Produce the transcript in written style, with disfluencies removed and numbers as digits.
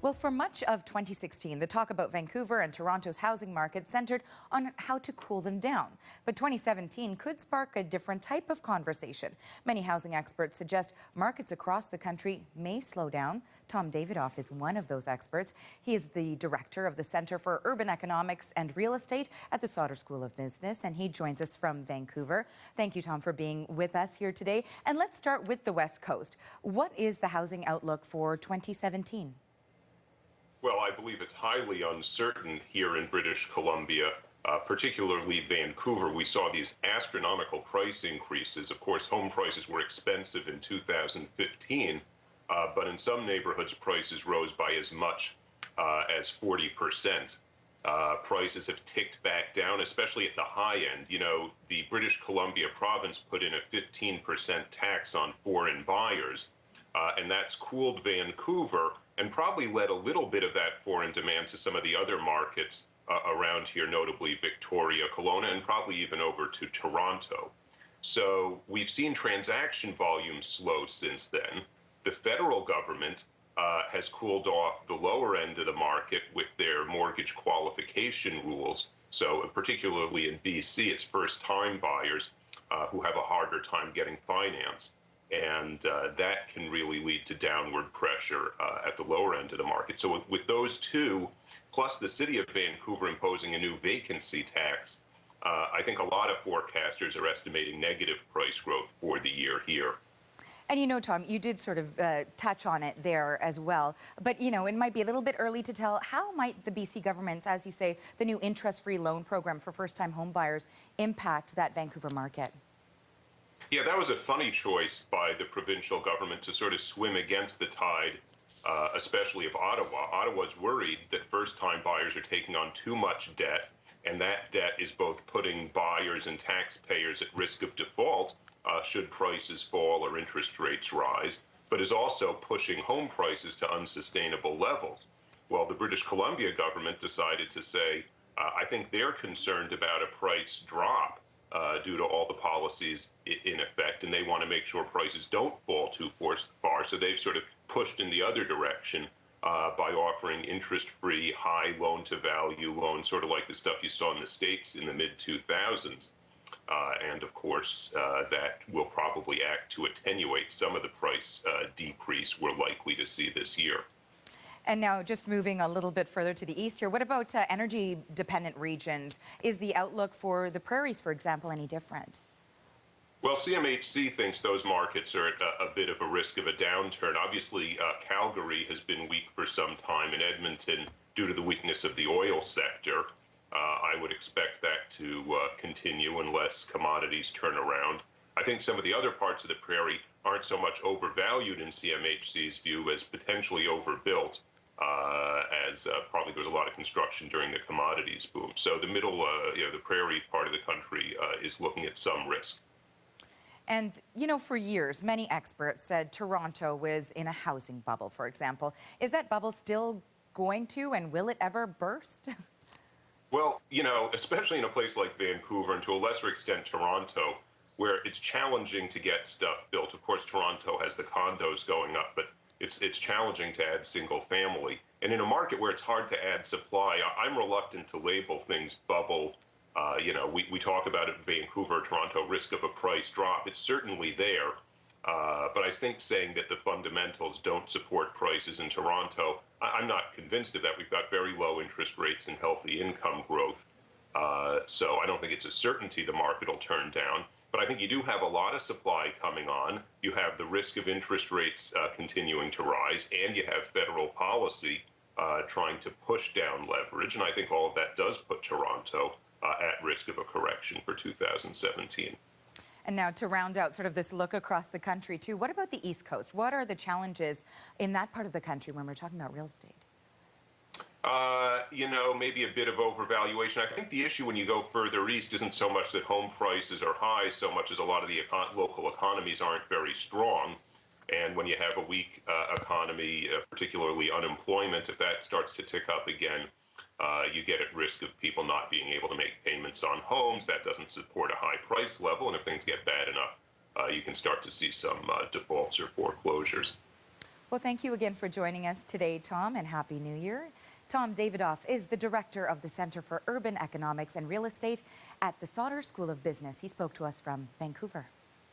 Well, for much of 2016, the talk about Vancouver and Toronto's housing market centered on how to cool them down. But 2017 could spark a different type of conversation. Many housing experts suggest markets across the country may slow down. Tom Davidoff is one of those experts. He is the director of the Centre for Urban Economics and Real Estate at the Sauder School of Business, and he joins us from Vancouver. Thank you, Tom, for being with us here today. And let's start with the West Coast. What is the housing outlook for 2017? Well, I believe it's highly uncertain here in British Columbia, particularly Vancouver. We saw these astronomical price increases. Of course, home prices were expensive in 2015, but in some neighborhoods, prices rose by as much as 40%. Prices have ticked back down, especially at the high end. You know, the British Columbia province put in a 15% tax on foreign buyers, and that's cooled Vancouver and probably led a little bit of that foreign demand to some of the other markets around here, notably Victoria, Kelowna, and probably even over to Toronto. So we've seen transaction volumes slow since then. The federal government has cooled off the lower end of the market with their mortgage qualification rules. So particularly in BC, it's first-time buyers who have a harder time getting finance. And that can really lead to downward pressure at the lower end of the market. So with those two, plus the city of Vancouver imposing a new vacancy tax, I think a lot of forecasters are estimating negative price growth for the year here. And you know, Tom, you did sort of touch on it there as well. But, you know, it might be a little bit early to tell. How might the BC government's, as you say, the new interest-free loan program for first-time home buyers impact that Vancouver market? Yeah, that was a funny choice by the provincial government to sort of swim against the tide, especially of Ottawa. Ottawa's worried that first-time buyers are taking on too much debt, and that debt is both putting buyers and taxpayers at risk of default should prices fall or interest rates rise, but is also pushing home prices to unsustainable levels. Well, the British Columbia government decided to say, I think they're concerned about a price drop due to all the policies in effect, and they want to make sure prices don't fall too far. So they've sort of pushed in the other direction by offering interest-free, high loan-to-value loans, sort of like the stuff you saw in the States in the mid-2000s. And of course, that will probably act to attenuate some of the price decrease we're likely to see this year. And now just moving a little bit further to the east here, what about energy-dependent regions? Is the outlook for the prairies, for example, any different? Well, CMHC thinks those markets are at a bit of a risk of a downturn. Obviously, Calgary has been weak for some time, and Edmonton, due to the weakness of the oil sector, I would expect that to continue unless commodities turn around. I think some of the other parts of the prairie aren't so much overvalued in CMHC's view as potentially overbuilt, as probably there was a lot of construction during the commodities boom. So the middle, the prairie part of the country is looking at some risk. And, you know, for years, many experts said Toronto was in a housing bubble, for example. Is that bubble still going to, and will it ever burst? Well, you know, especially in a place like Vancouver, and to a lesser extent Toronto, where it's challenging to get stuff built. Of course, Toronto has the condos going up, but it's challenging to add single family. And in a market where it's hard to add supply, I'm reluctant to label things bubble. We talk about it in Vancouver, Toronto, risk of a price drop. It's certainly there. But I think saying that the fundamentals don't support prices in Toronto, I'm not convinced of that. We've got very low interest rates and healthy income growth. So I don't think it's a certainty the market will turn down. But I think you do have a lot of supply coming on. You have the risk of interest rates continuing to rise, and you have federal policy trying to push down leverage. And I think all of that does put Toronto at risk of a correction for 2017. And now to round out sort of this look across the country, too, what about the East Coast? What are the challenges in that part of the country when we're talking about real estate? Maybe a bit of overvaluation. I think the issue when you go further east isn't so much that home prices are high, so much as a lot of the local economies aren't very strong. And when you have a weak economy, particularly unemployment, if that starts to tick up again, you get at risk of people not being able to make payments on homes. That doesn't support a high price level. And if things get bad enough, you can start to see some defaults or foreclosures. Well, thank you again for joining us today, Tom, and Happy New Year. Tom Davidoff is the director of the Center for Urban Economics and Real Estate at the Sauder School of Business. He spoke to us from Vancouver.